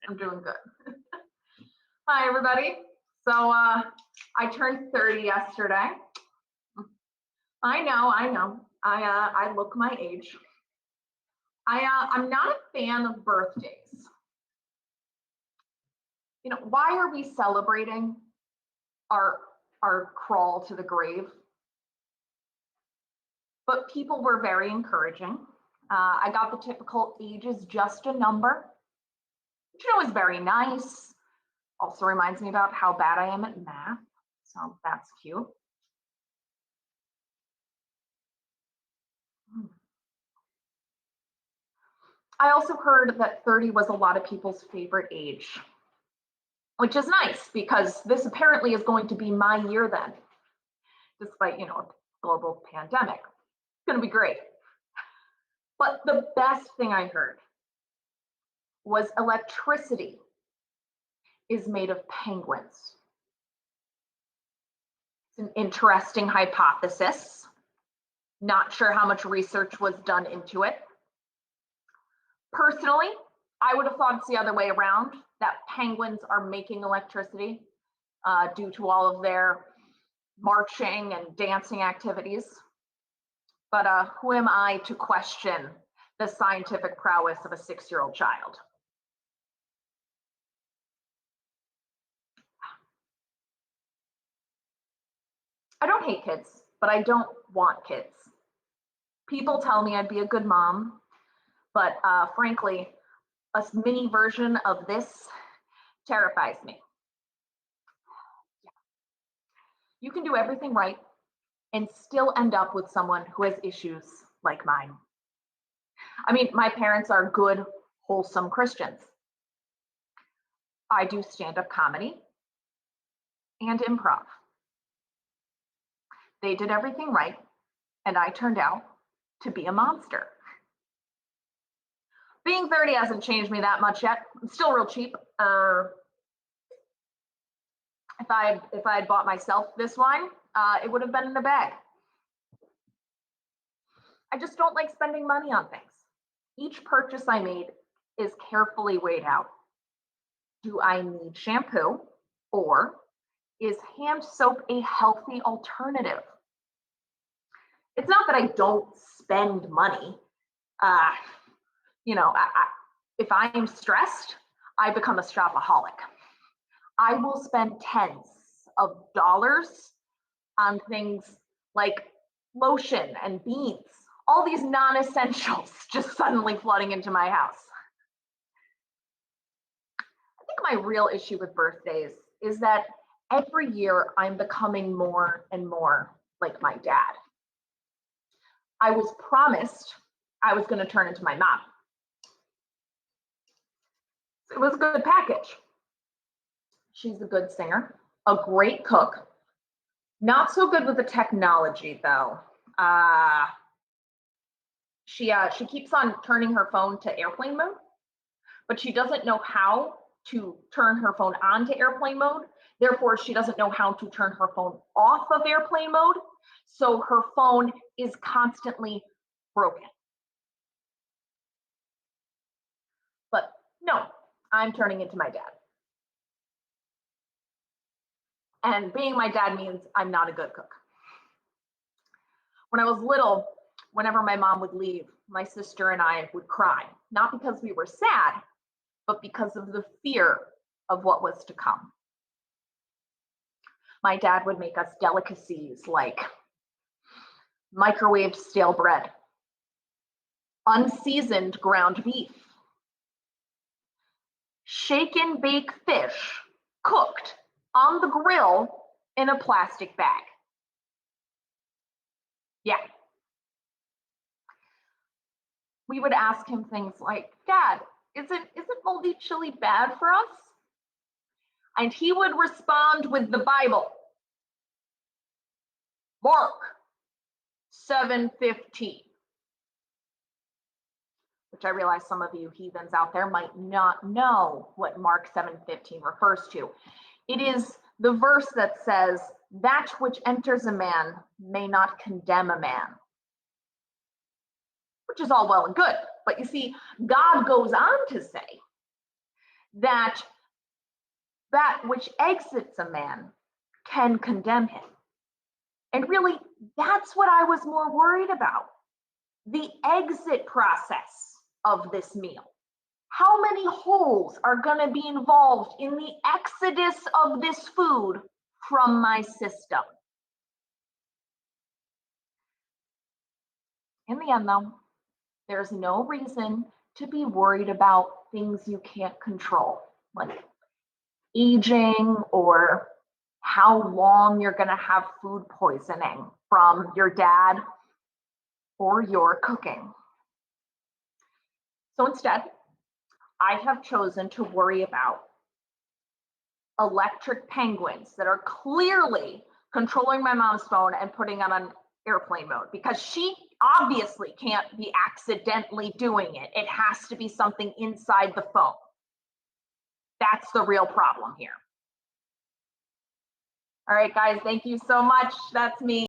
I'm doing good. Hi, everybody. So I turned 30 yesterday. I know. I look my age. I'm not a fan of birthdays. You know, why are we celebrating our crawl to the grave? But people were very encouraging. I got the typical age is just a number, which you know is very nice. Also reminds me about how bad I am at math, so that's cute. I also heard that 30 was a lot of people's favorite age, which is nice because this apparently is going to be my year then, despite, you know, a global pandemic. It's going to be great. But the best thing I heard was electricity is made of penguins. It's an interesting hypothesis. Not sure how much research was done into it. Personally, I would have thought it's the other way around, that penguins are making electricity due to all of their marching and dancing activities. But who am I to question the scientific prowess of a 6-year-old child? I don't hate kids, but I don't want kids. People tell me I'd be a good mom, but frankly, a mini version of this terrifies me. Yeah. You can do everything right and still end up with someone who has issues like mine. I mean, my parents are good, wholesome Christians. I do stand-up comedy and improv. They did everything right, and I turned out to be a monster. Being 30 hasn't changed me that much yet. I'm still real cheap. If I had bought myself this wine, it would have been in the bag. I just don't like spending money on things. Each purchase I made is carefully weighed out. Do I need shampoo, or is hand soap a healthy alternative? It's not that I don't spend money. You know, if I am stressed, I become a shopaholic. I will spend tens of dollars on things like lotion and beans, all these non-essentials just suddenly flooding into my house. I think my real issue with birthdays is that every year I'm becoming more and more like my dad. I was promised I was going to turn into my mom. It was a good package. She's a good singer, a great cook. Not so good with the technology though. She keeps on turning her phone to airplane mode, but she doesn't know how to turn her phone on to airplane mode. Therefore, she doesn't know how to turn her phone off of airplane mode. So her phone is constantly broken. But no, I'm turning into my dad. And being my dad means I'm not a good cook. When I was little, whenever my mom would leave, my sister and I would cry, not because we were sad, but because of the fear of what was to come. My dad would make us delicacies like microwaved stale bread, unseasoned ground beef, shake and bake fish cooked on the grill in a plastic bag. Yeah. We would ask him things like, Dad, isn't moldy chili bad for us? And he would respond with the Bible. Mark 7:15. Which I realize some of you heathens out there might not know what Mark 7:15 refers to. It is the verse that says, that which enters a man may not condemn a man. Which is all well and good. But you see, God goes on to say that which exits a man can condemn him. And really, that's what I was more worried about. The exit process of this meal. How many holes are going to be involved in the exodus of this food from my system? In the end, though, there's no reason to be worried about things you can't control, like aging or how long you're going to have food poisoning from your dad or your cooking. So instead, I have chosen to worry about electric penguins that are clearly controlling my mom's phone and putting it on airplane mode, because she obviously can't be accidentally doing it. It has to be something inside the phone. That's the real problem here. All right, guys, thank you so much. That's me.